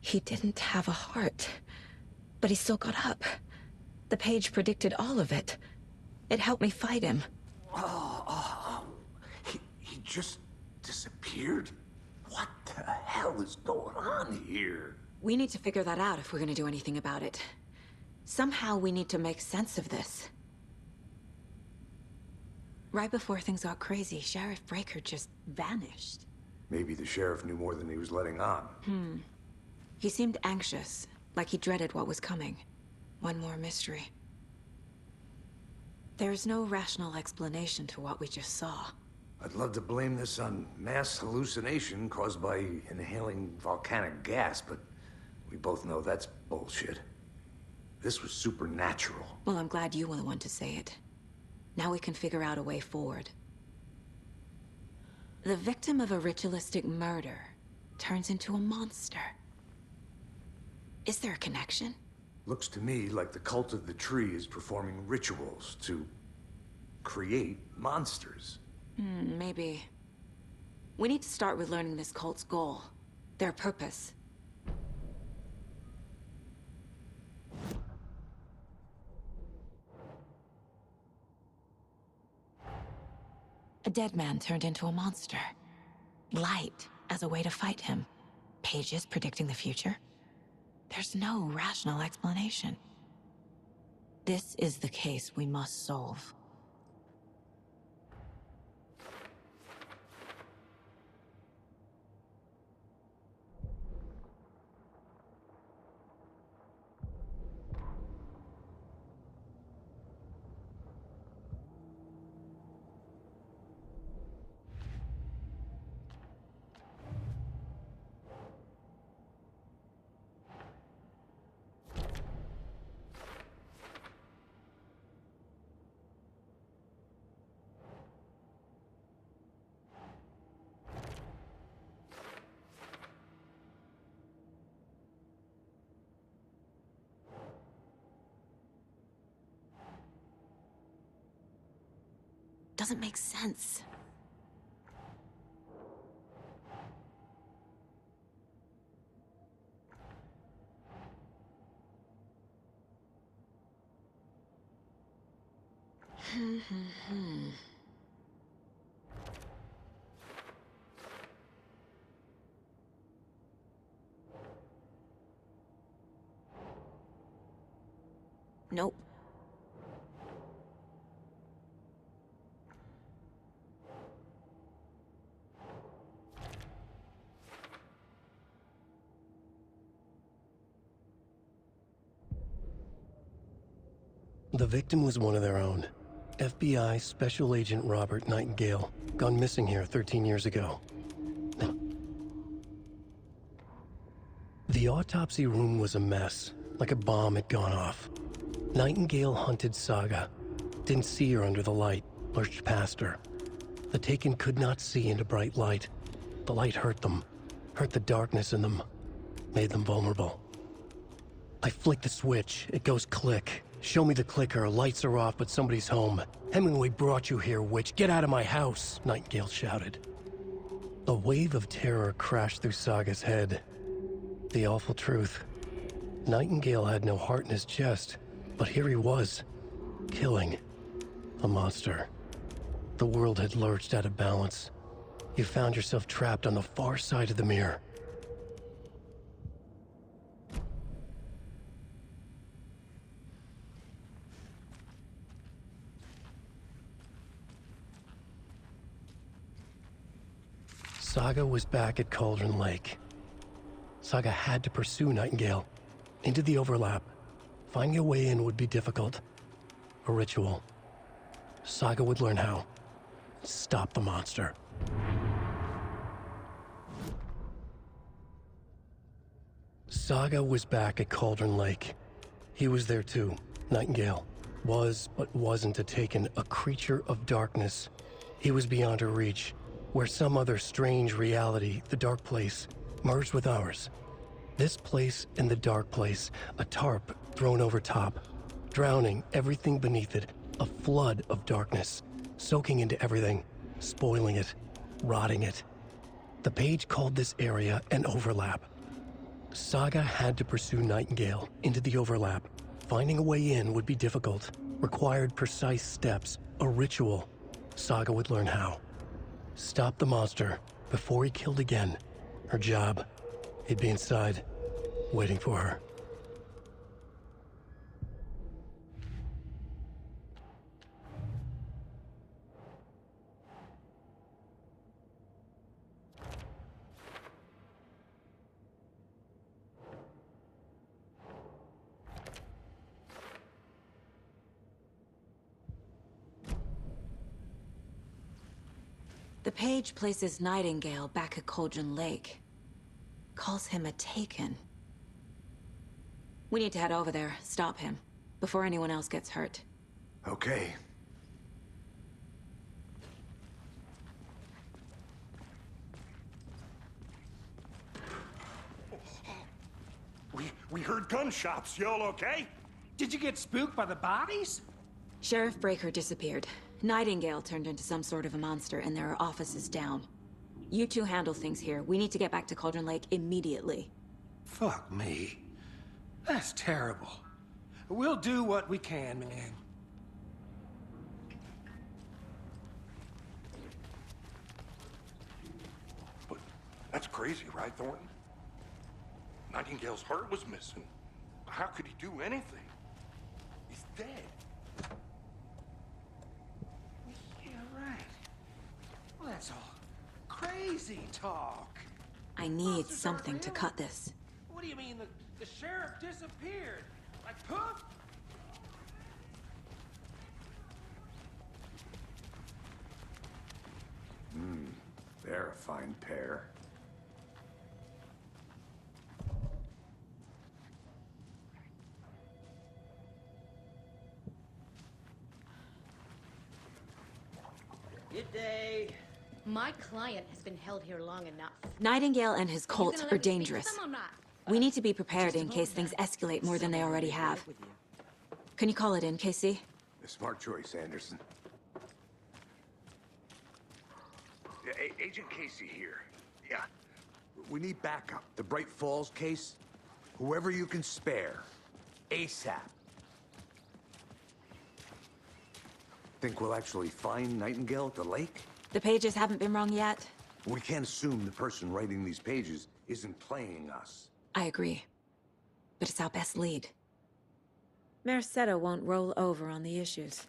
He didn't have a heart, but he still got up. The page predicted all of it. It helped me fight him. He just disappeared? What the hell is going on here? We need to figure that out if we're gonna do anything about it. Somehow we need to make sense of this. Right before things got crazy, Sheriff Breaker just vanished. Maybe the sheriff knew more than he was letting on. He seemed anxious, like he dreaded what was coming. One more mystery. There's no rational explanation to what we just saw. I'd love to blame this on mass hallucination caused by inhaling volcanic gas, but we both know that's bullshit. This was supernatural. Well, I'm glad you were the one to say it. Now we can figure out a way forward. The victim of a ritualistic murder turns into a monster. Is there a connection? Looks to me like the cult of the tree is performing rituals to create monsters. Maybe. We need to start with learning this cult's goal. Their purpose. A dead man turned into a monster. Light as a way to fight him. Pages predicting the future. There's no rational explanation. This is the case we must solve. Doesn't make sense. Nope. The victim was one of their own. FBI Special Agent Robert Nightingale, gone missing here 13 years ago. The autopsy room was a mess, like a bomb had gone off. Nightingale hunted Saga. Didn't see her under the light, lurched past her. The Taken could not see into bright light. The light hurt them, hurt the darkness in them, made them vulnerable. I flick the switch, it goes click. Show me the clicker, lights are off, but somebody's home. Hemingway brought you here, witch. Get out of my house, Nightingale shouted. A wave of terror crashed through Saga's head. The awful truth. Nightingale had no heart in his chest, but here he was, killing a monster. The world had lurched out of balance. You found yourself trapped on the far side of the mirror. Saga was back at Cauldron Lake. Saga had to pursue Nightingale. Into the overlap. Finding a way in would be difficult. A ritual. Saga would learn how. Stop the monster. Saga was back at Cauldron Lake. He was there too. Nightingale. Was, but wasn't a Taken, a creature of darkness. He was beyond her reach. Where some other strange reality, the dark place, merged with ours. This place and the dark place, a tarp thrown over top, drowning everything beneath it, a flood of darkness, soaking into everything, spoiling it, rotting it. The page called this area an overlap. Saga had to pursue Nightingale into the overlap. Finding a way in would be difficult, required precise steps, a ritual. Saga would learn how. Stop the monster before he killed again. Her job, he'd be inside, waiting for her. The page places Nightingale back at Cauldron Lake. Calls him a Taken. We need to head over there, stop him, before anyone else gets hurt. Okay. We heard gunshots. Y'all okay? Did you get spooked by the bodies? Sheriff Breaker disappeared. Nightingale turned into some sort of a monster, and there are offices down. You two handle things here. We need to get back to Cauldron Lake immediately. Fuck me. That's terrible. We'll do what we can, man. But that's crazy, right, Thornton? Nightingale's heart was missing. How could he do anything? He's dead. Yeah, right. Well, that's all crazy talk. I need Monsters something aren't to real. cut this. What do you mean the sheriff disappeared? Like poof? They're a fine pair. Good day. My client has been held here long enough. Nightingale and his Are you cult gonna are let me speak to dangerous. them or not? We need to be prepared in case things escalate more than they already have. Can you call it in, Casey? A smart choice, Anderson. Yeah, Agent Casey here. Yeah. We need backup. The Bright Falls case? Whoever you can spare. ASAP. Think we'll actually find Nightingale at the lake? The pages haven't been rung yet. We can't assume the person writing these pages isn't playing us. I agree. But it's our best lead. Merced won't roll over on the issues.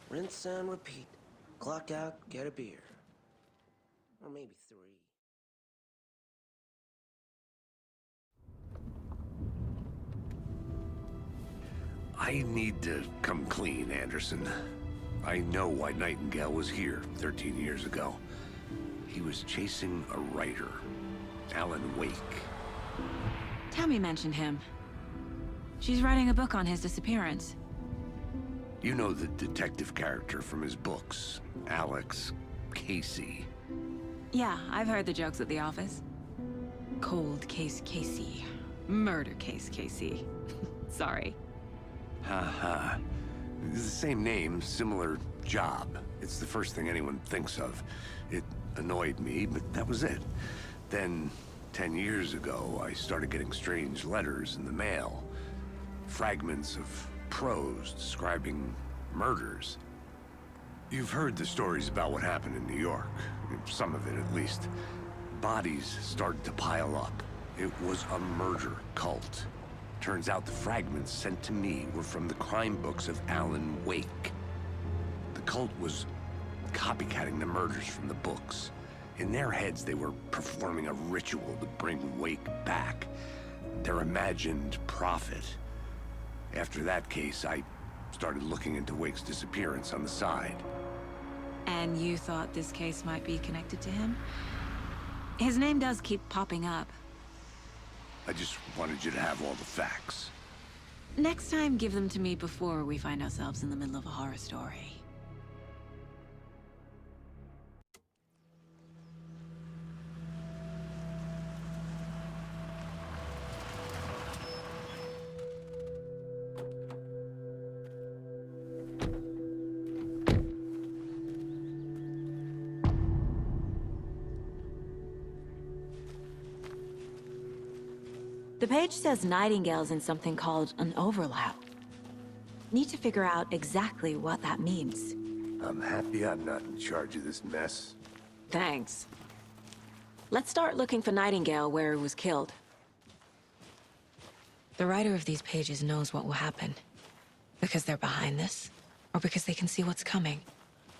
Rinse and repeat. Clock out, get a beer. Or maybe 3. I need to come clean, Anderson. I know why Nightingale was here 13 years ago. He was chasing a writer, Alan Wake. Tammy mentioned him. She's writing a book on his disappearance. You know the detective character from his books, Alex Casey. Yeah, I've heard the jokes at the office. Cold case Casey. Murder case Casey. Sorry. Ha. It's the same name, similar job. It's the first thing anyone thinks of. It annoyed me, but that was it. Then, 10 years ago, I started getting strange letters in the mail. Fragments of prose describing murders. You've heard the stories about what happened in New York. Some of it, at least. Bodies started to pile up. It was a murder cult. Turns out the fragments sent to me were from the crime books of Alan Wake. The cult was copycatting the murders from the books. In their heads, they were performing a ritual to bring Wake back. Their imagined prophet. After that case, I started looking into Wake's disappearance on the side. And you thought this case might be connected to him? His name does keep popping up. I just wanted you to have all the facts. Next time, give them to me before we find ourselves in the middle of a horror story. The page says Nightingale's in something called an overlap. Need to figure out exactly what that means. I'm happy I'm not in charge of this mess. Thanks. Let's start looking for Nightingale where he was killed. The writer of these pages knows what will happen. Because they're behind this, or because they can see what's coming.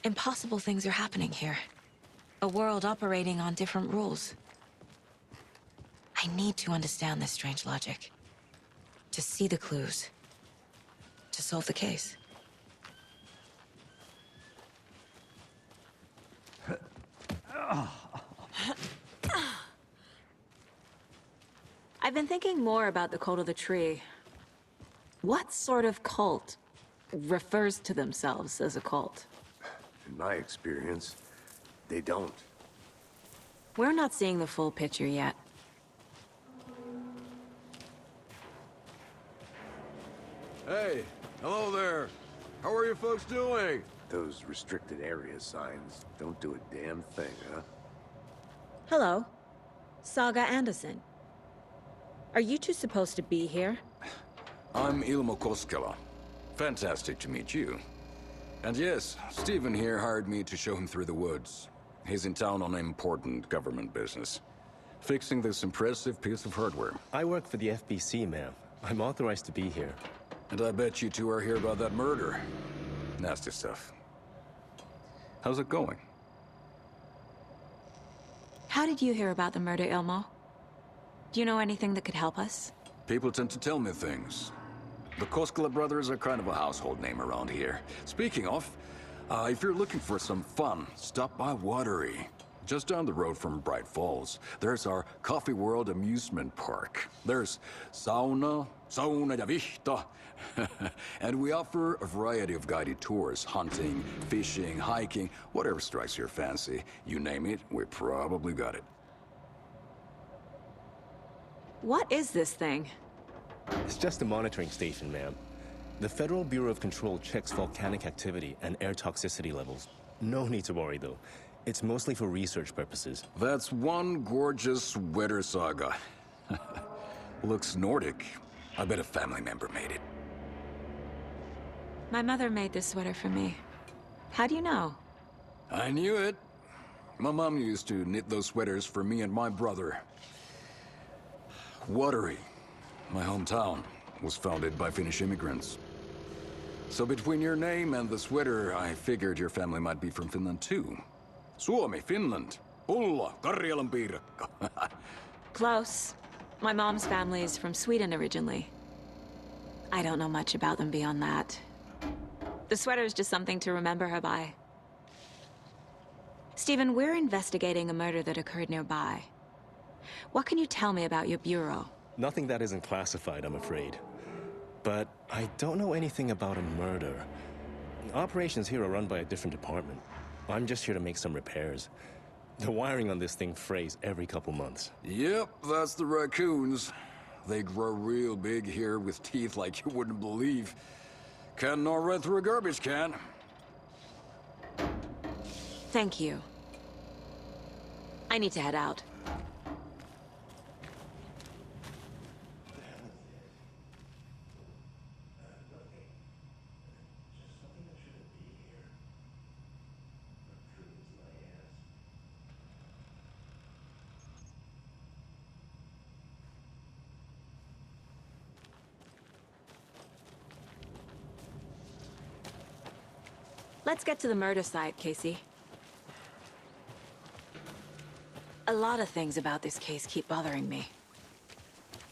Impossible things are happening here. A world operating on different rules. I need to understand this strange logic. To see the clues. To solve the case. I've been thinking more about the cult of the tree. What sort of cult refers to themselves as a cult? In my experience, they don't. We're not seeing the full picture yet. Hey, hello there. How are you folks doing? Those restricted area signs don't do a damn thing, huh? Hello. Saga Anderson. Are you two supposed to be here? I'm Ilmo Koskela. Fantastic to meet you. And yes, Stephen here hired me to show him through the woods. He's in town on important government business. Fixing this impressive piece of hardware. I work for the FBC, ma'am. I'm authorized to be here. And I bet you two are here about that murder. Nasty stuff. How's it going? How did you hear about the murder, Ilmo? Do you know anything that could help us? People tend to tell me things. The Koskela brothers are kind of a household name around here. Speaking of, if you're looking for some fun, stop by Watery. Just down the road from Bright Falls, there's our Coffee World amusement park. There's sauna ja vihta. And we offer a variety of guided tours, hunting, fishing, hiking, whatever strikes your fancy. You name it, we probably got it. What is this thing? It's just a monitoring station, ma'am. The Federal Bureau of Control checks volcanic activity and air toxicity levels. No need to worry, though. It's mostly for research purposes. That's one gorgeous sweater, Saga. Looks Nordic. I bet a family member made it. My mother made this sweater for me. How do you know? I knew it. My mom used to knit those sweaters for me and my brother. Watery, my hometown, was founded by Finnish immigrants. So between your name and the sweater, I figured your family might be from Finland too. Suomi, Finland. Pulla, Karjalan piirakka. Close. My mom's family is from Sweden originally. I don't know much about them beyond that. The sweater is just something to remember her by. Stephen, we're investigating a murder that occurred nearby. What can you tell me about your bureau? Nothing that isn't classified, I'm afraid. But I don't know anything about a murder. Operations here are run by a different department. I'm just here to make some repairs. The wiring on this thing frays every couple months. Yep, that's the raccoons. They grow real big here with teeth like you wouldn't believe. Can't gnaw right through a garbage can. Thank you. I need to head out. Let's get to the murder site, Casey. A lot of things about this case keep bothering me.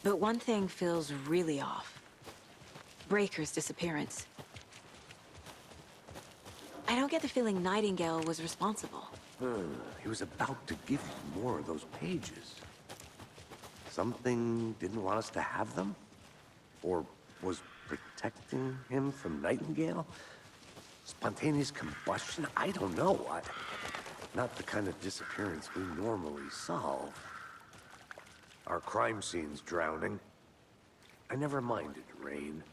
But one thing feels really off. Breaker's disappearance. I don't get the feeling Nightingale was responsible. He was about to give you more of those pages. Something didn't want us to have them? Or was protecting him from Nightingale? Spontaneous combustion? I don't know. Not the kind of disappearance we normally solve. Our crime scene's drowning. I never minded rain.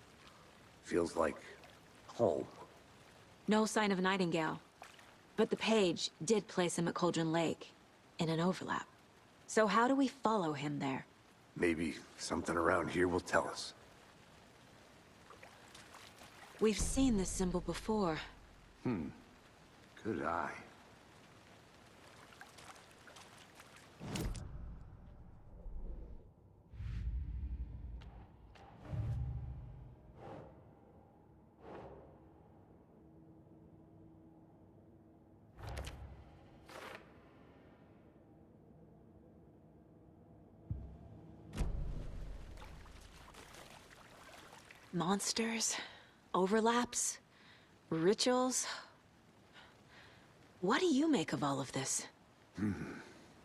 Feels like home. No sign of Nightingale. But the page did place him at Cauldron Lake, in an overlap. So how do we follow him there? Maybe something around here will tell us. We've seen this symbol before. Good eye. Monsters, overlaps, rituals. What do you make of all of this?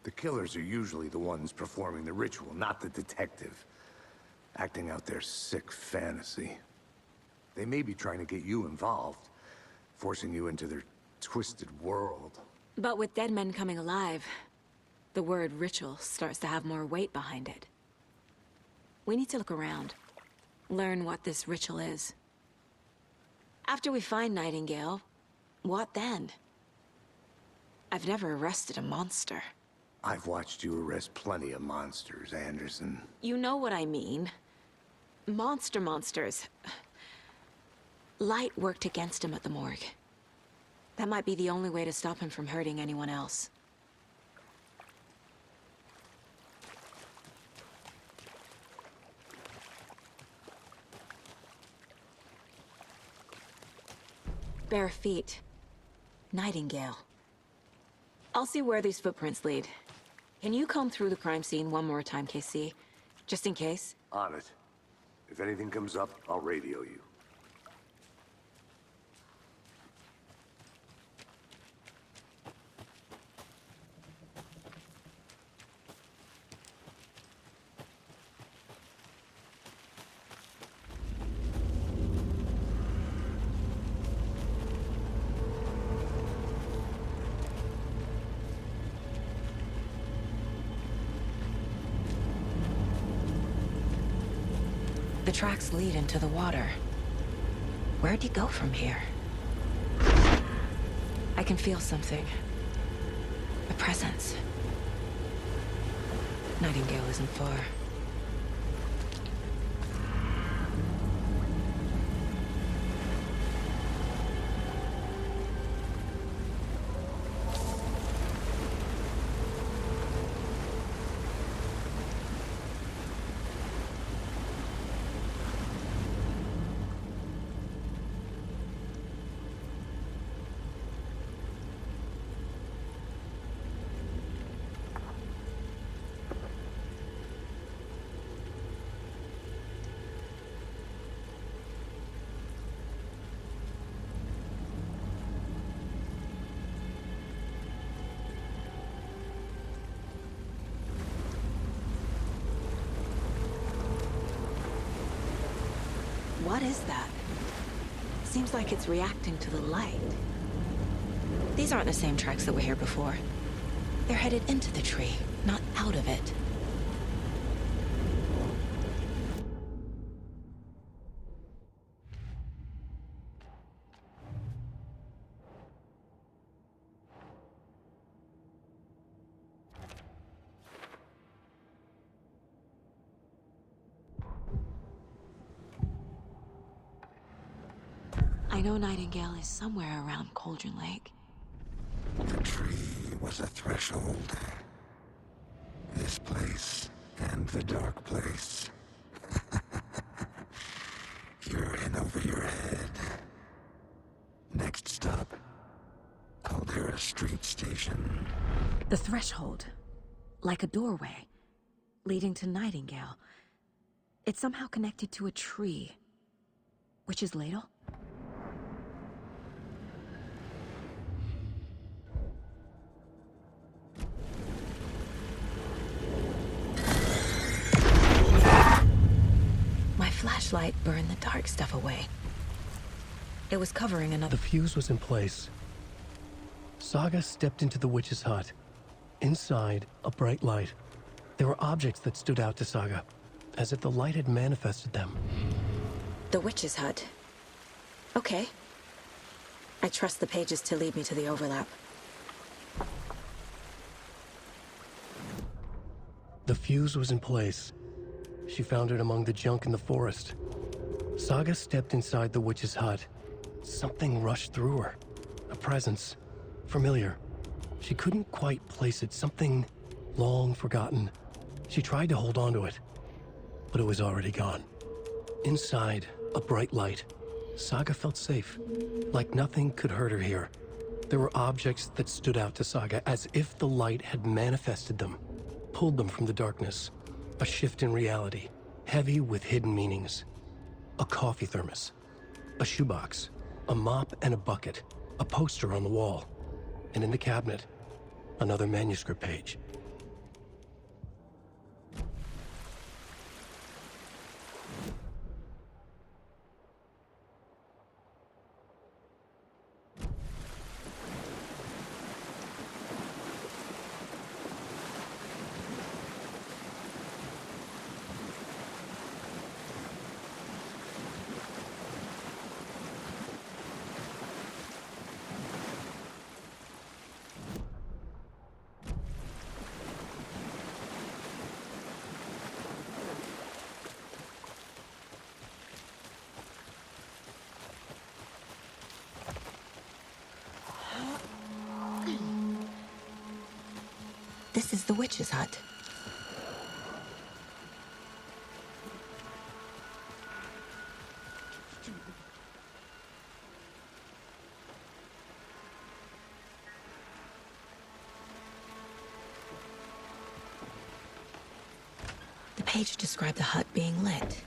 The killers are usually the ones performing the ritual, not the detective. Acting out their sick fantasy. They may be trying to get you involved, forcing you into their twisted world. But with dead men coming alive, the word ritual starts to have more weight behind it. We need to look around. Learn what this ritual is. After we find Nightingale, what then? I've never arrested a monster. I've watched you arrest plenty of monsters, Anderson. You know what I mean. Monsters. Light worked against him at the morgue. That might be the only way to stop him from hurting anyone else. Bare feet. Nightingale. I'll see where these footprints lead. Can you comb through the crime scene one more time, KC? Just in case? On it. If anything comes up, I'll radio you. The tracks lead into the water. Where'd he go from here? I can feel something. A presence. Nightingale isn't far. What is that? Seems like it's reacting to the light. These aren't the same tracks that were here before. They're headed into the tree, not out of it. I know Nightingale is somewhere around Cauldron Lake. The tree was a threshold. This place and the dark place. You're in over your head. Next stop, Caldera Street Station. The threshold. Like a doorway. Leading to Nightingale. It's somehow connected to a tree. Witch's Ladle? My flashlight burned the dark stuff away. It was covering another... The fuse was in place. Saga stepped into the witch's hut. Inside, a bright light. There were objects that stood out to Saga, as if the light had manifested them. The witch's hut. Okay. I trust the pages to lead me to the overlap. The fuse was in place. She found it among the junk in the forest. Saga stepped inside the witch's hut. Something rushed through her. A presence. Familiar. She couldn't quite place it. Something long forgotten. She tried to hold on to it, but it was already gone. Inside, a bright light. Saga felt safe. Like nothing could hurt her here. There were objects that stood out to Saga as if the light had manifested them, pulled them from the darkness. A shift in reality, heavy with hidden meanings. A coffee thermos, a shoebox, a mop and a bucket, a poster on the wall, and in the cabinet, another manuscript page. This is the witch's hut. The page described the hut being lit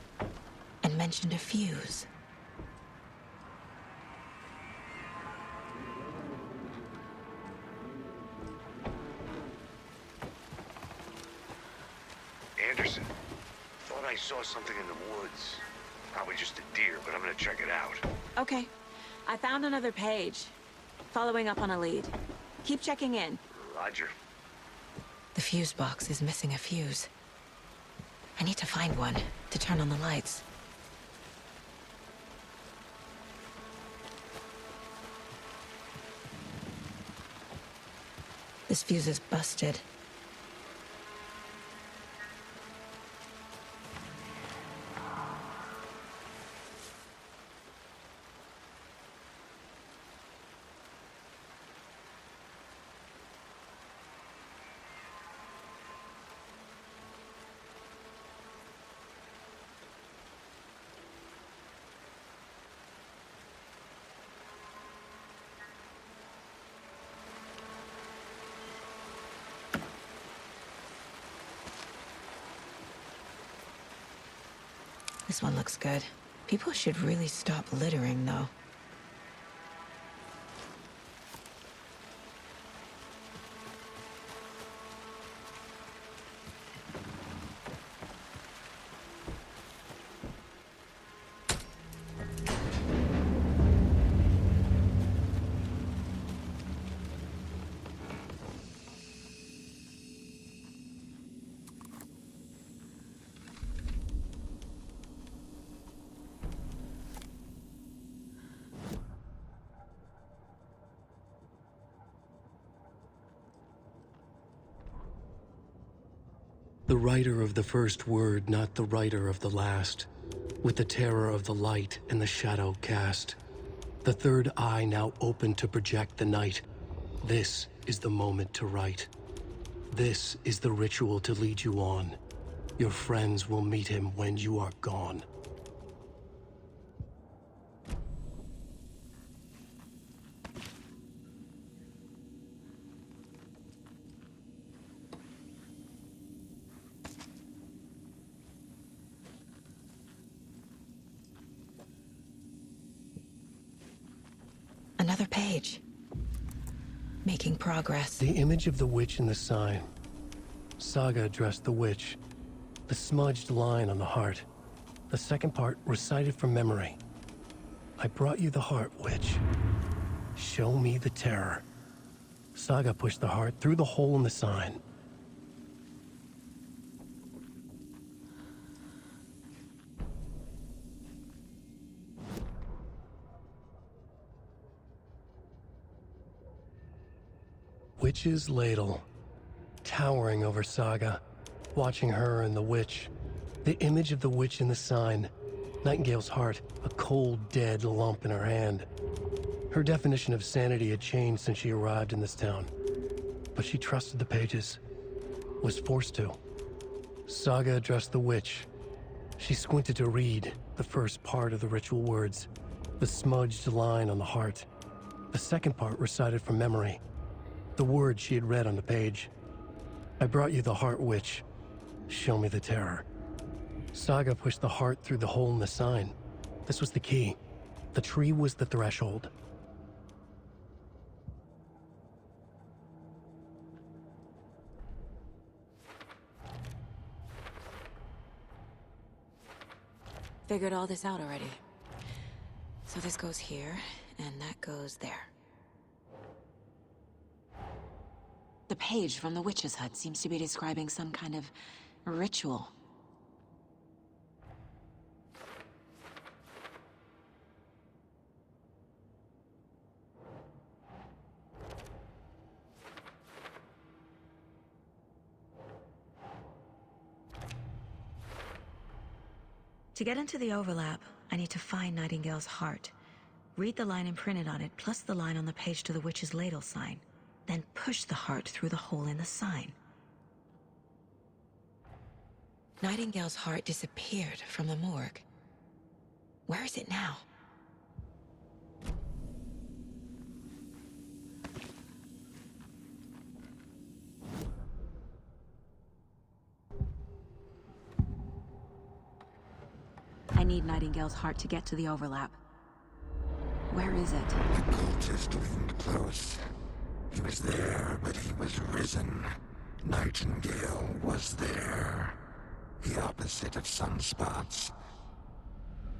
and mentioned a fuse. Anderson, thought I saw something in the woods. Probably just a deer, but I'm gonna check it out. Okay. I found another page. Following up on a lead. Keep checking in. Roger. The fuse box is missing a fuse. I need to find one to turn on the lights. This fuse is busted. This one looks good. People should really stop littering, though. The writer of the first word, not the writer of the last. With the terror of the light and the shadow cast. The third eye now open to project the night. This is the moment to write. This is the ritual to lead you on. Your friends will meet him when you are gone. Another page. Making progress. The image of the witch in the sign. Saga addressed the witch. The smudged line on the heart. The second part recited from memory. I brought you the heart, witch. Show me the terror. Saga pushed the heart through the hole in the sign. Witch's ladle, towering over Saga, watching her and the witch. The image of the witch in the sign, Nightingale's heart, a cold, dead lump in her hand. Her definition of sanity had changed since she arrived in this town. But she trusted the pages. Was forced to. Saga addressed the witch. She squinted to read the first part of the ritual words, the smudged line on the heart. The second part recited from memory, the words she had read on the page. I brought you the heart, witch. Show me the terror. Saga pushed the heart through the hole in the sign. This was the key. The tree was the threshold. Figured all this out already. So this goes here, and that goes there. The page from the witch's hut seems to be describing some kind of ritual. To get into the overlap, I need to find Nightingale's heart. Read the line imprinted on it, plus the line on the page to the witch's ladle sign. Then push the heart through the hole in the sign. Nightingale's heart disappeared from the morgue. Where is it now? I need Nightingale's heart to get to the overlap. Where is it? The cultist leaned close. He was there, but he was risen. Nightingale was there. The opposite of sunspots.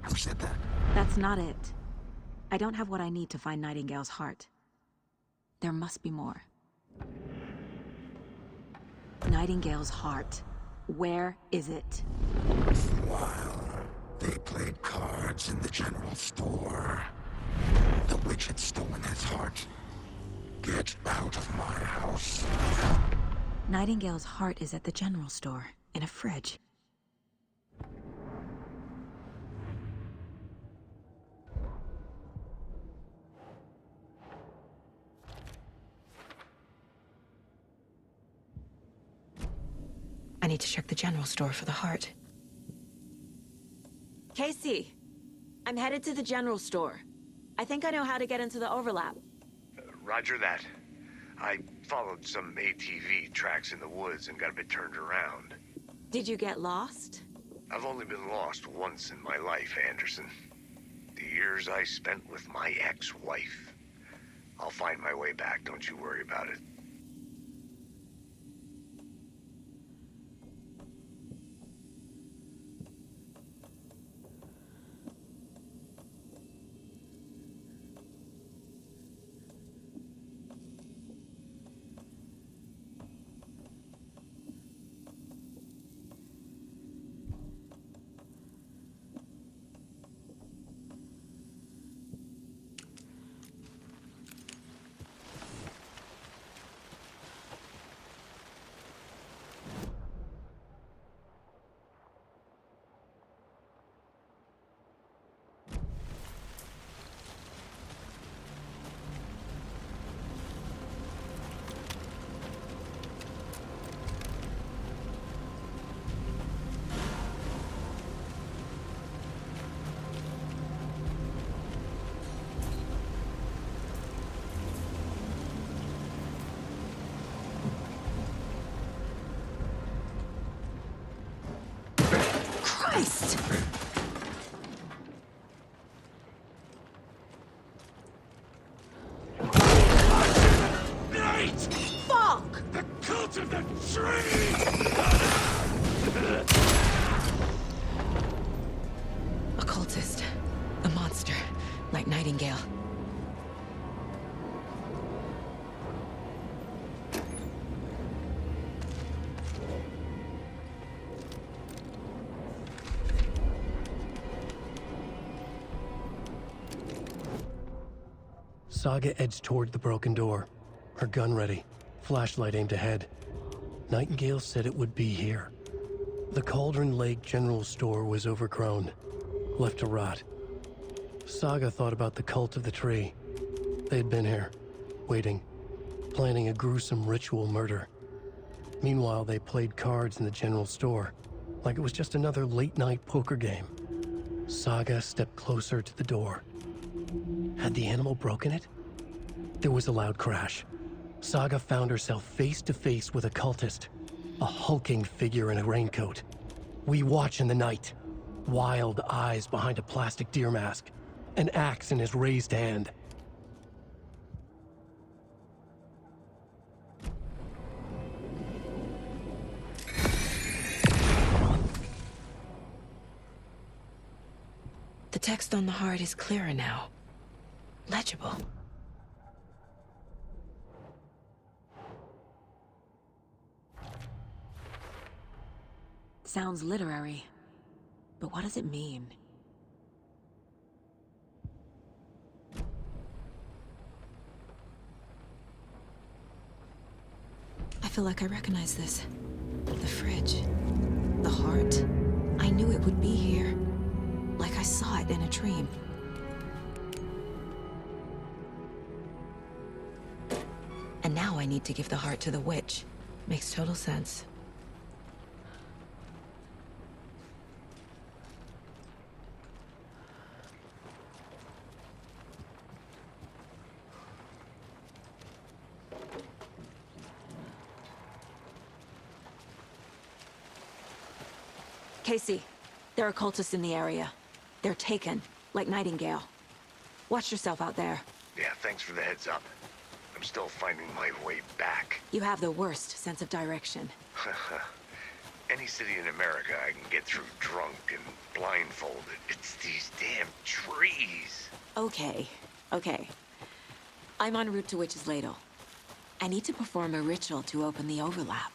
Who said that? That's not it. I don't have what I need to find Nightingale's heart. There must be more. Nightingale's heart. Where is it? Meanwhile, they played cards in the general store. The witch had stolen his heart. Get out of my house. Nightingale's heart is at the general store, in a fridge. I need to check the general store for the heart. Casey, I'm headed to the general store. I think I know how to get into the overlap. Roger that. I followed some ATV tracks in the woods and got a bit turned around. Did you get lost? I've only been lost once in my life, Anderson. The years I spent with my ex-wife. I'll find my way back, don't you worry about it. Christ! Night! Fuck! The cult of the tree! A cultist. A monster. Like Nightingale. Saga edged toward the broken door, her gun ready, flashlight aimed ahead. Nightingale said it would be here. The Cauldron Lake General Store was overgrown, left to rot. Saga thought about the cult of the tree. They'd been here, waiting, planning a gruesome ritual murder. Meanwhile, they played cards in the general store, like it was just another late-night poker game. Saga stepped closer to the door. Had the animal broken it? There was a loud crash. Saga found herself face to face with a cultist, a hulking figure in a raincoat. We watch in the night. Wild eyes behind a plastic deer mask, an axe in his raised hand. The text on the heart is clearer now. Legible. Sounds literary. But what does it mean? I feel like I recognize this. The fridge. The heart. I knew it would be here. Like I saw it in a dream. And now I need to give the heart to the witch. Makes total sense. Casey, there are cultists in the area. They're taken, like Nightingale. Watch yourself out there. Yeah, thanks for the heads up. I'm still finding my way back. You have the worst sense of direction. Any city in America I can get through drunk and blindfolded. It's these damn trees. Okay. I'm en route to Witch's Ladle. I need to perform a ritual to open the overlap.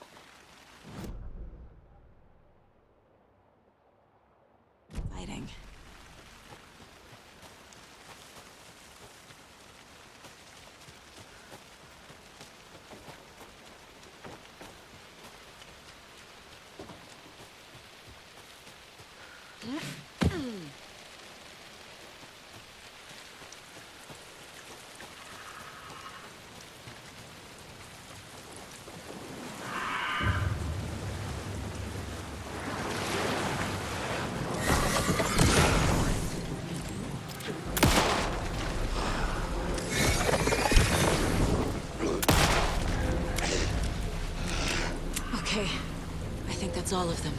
Fighting. Okay, I think that's all of them.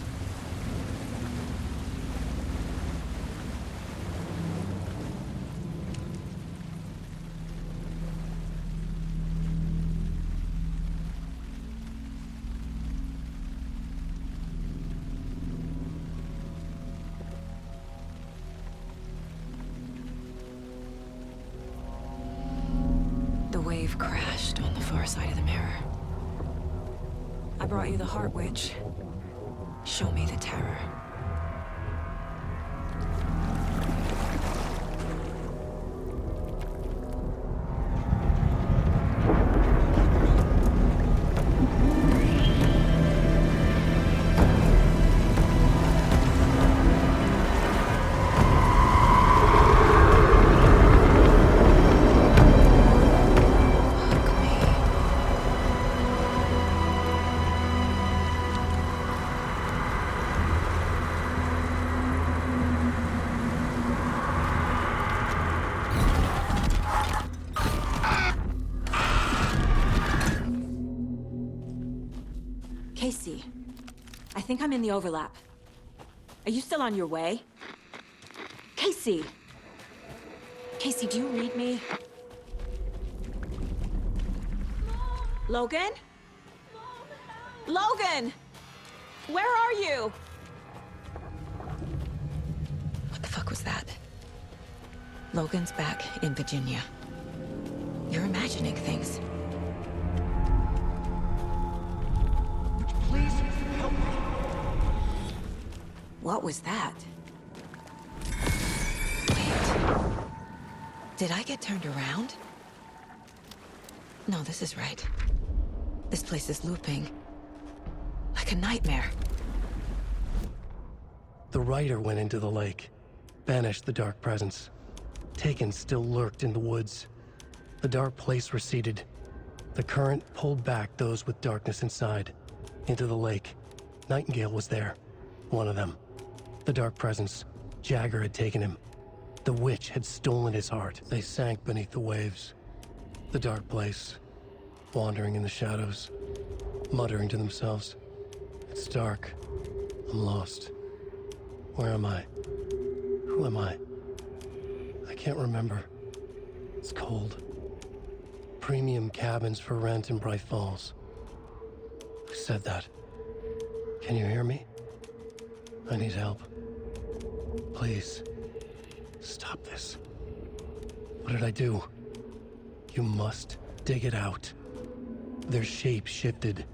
The wave crashed on the far side of the mirror. I brought you the Heart Witch. Show me the terror. Casey, I think I'm in the overlap. Are you still on your way? Casey! Casey, do you read me? Logan? Logan! Where are you? What the fuck was that? Logan's back in Virginia. You're imagining things. Please help me. What was that? Wait. Did I get turned around? No, this is right. This place is looping. Like a nightmare. The rider went into the lake, banished the dark presence. Taken still lurked in the woods. The dark place receded. The current pulled back those with darkness inside, into the lake. Nightingale was there, one of them. The dark presence, Jagger had taken him. The witch had stolen his heart. They sank beneath the waves. The dark place, wandering in the shadows, muttering to themselves. It's dark. I'm lost. Where am I? Who am I? I can't remember. It's cold. Premium cabins for rent in Bright Falls. Who said that? Can you hear me? I need help. Please. Stop this. What did I do? You must dig it out. Their shape shifted.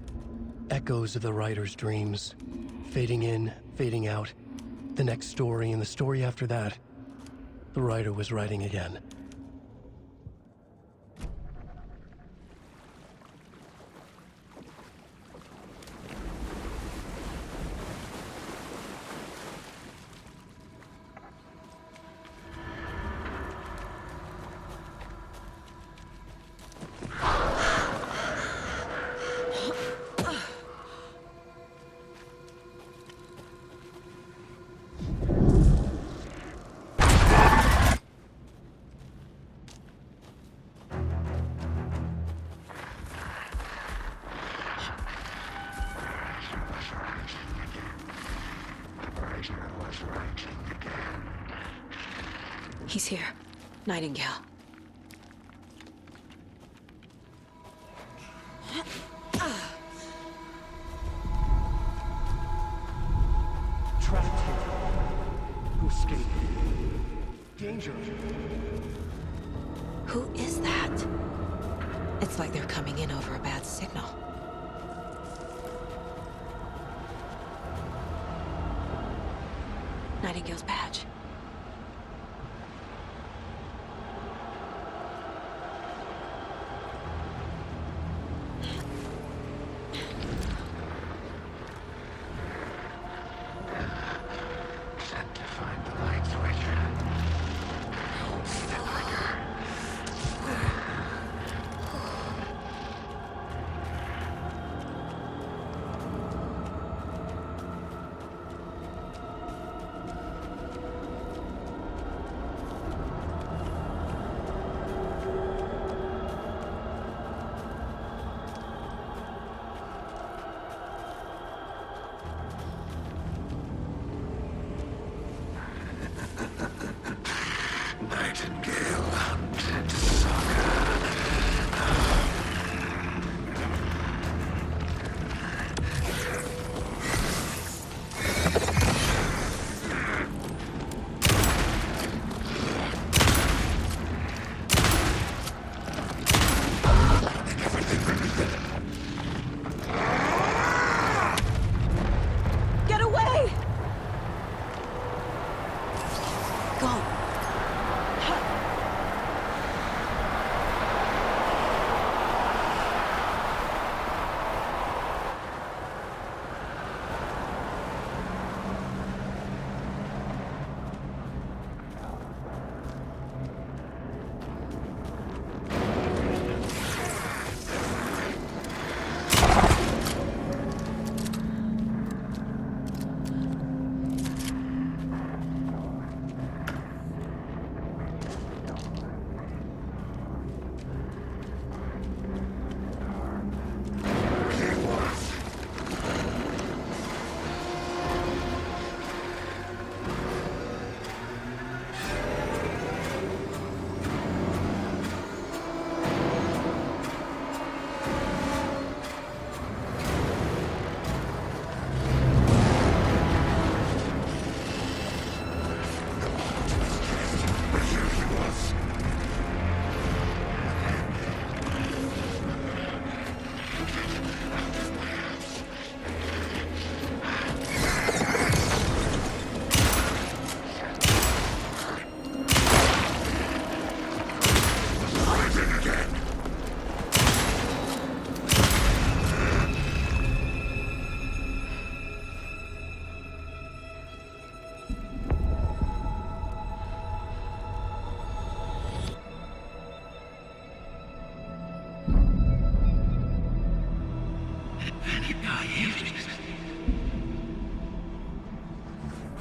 Echoes of the writer's dreams. Fading in, fading out. The next story and the story after that. The writer was writing again. He's here. Nightingale. Trapped here. Who escaped? Danger. Who is that? It's like they're coming in over a bad signal. Nightingale's badge. Set to find the light switch. See the trigger.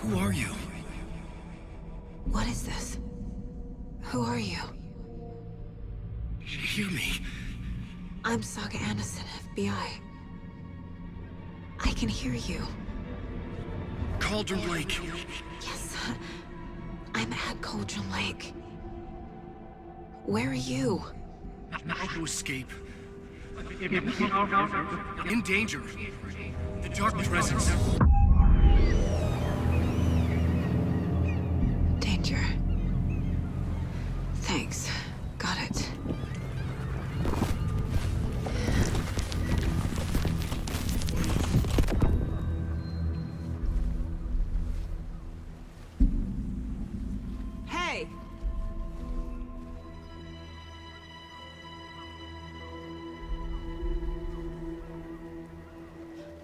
Who are you? What is this? Who are you? Hear me. I'm Saga Anderson, FBI. I can hear you. Cauldron Lake. Yes, I'm at Cauldron Lake. Where are you? To escape. In danger. The dark presence. Danger. Thanks. Got it. Hey!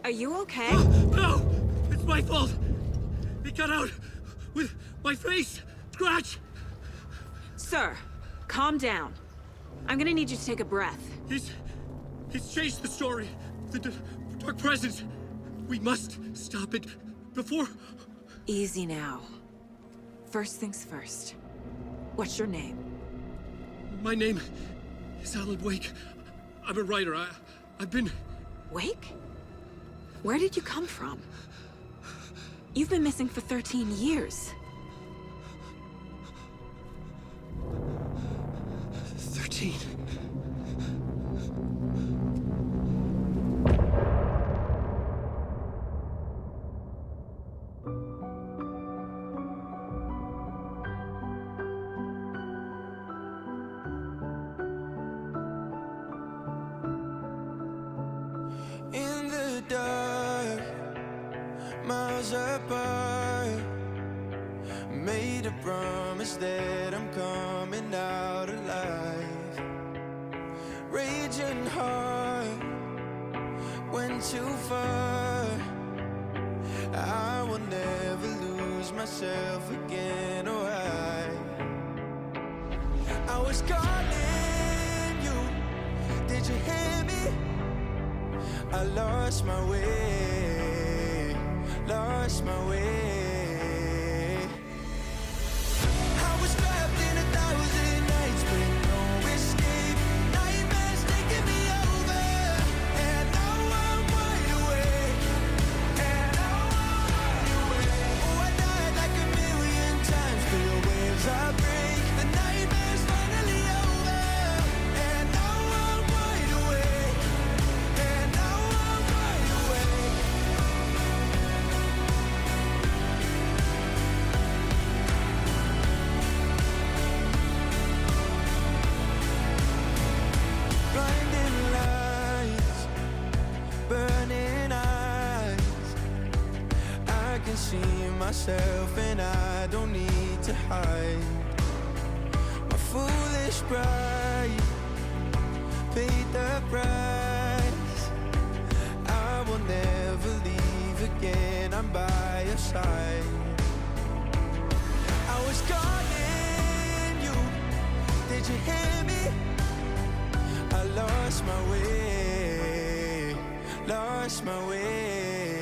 Are you okay? No! It's my fault! It got out with my face! Scratch! Sir, calm down. I'm gonna need you to take a breath. He's changed the story. The dark presence. We must stop it before... Easy now. First things first. What's your name? My name is Alan Wake. I'm a writer. I've been... Wake? Where did you come from? You've been missing for 13 years. 13. In the dark, miles apart, made a promise that I'm coming out alive. Raging heart, went too far. I will never lose myself again, or I was calling you, did you hear me? I lost my way, lost my way. I was trapped in 1,000 nights with no escape. Nightmares taking me over, and now I'm wide awake. And now I'm wide awake. Oh, I died like 1,000,000 times, feel waves I break. The nightmare's finally over, and now I'm wide awake. And now I'm wide awake. Blinding lights, burning eyes. I can see myself and I don't need to hide. My foolish pride paid the price. I will never leave again, I'm by your side. I was calling you, did you hear me? I lost my way, lost my way.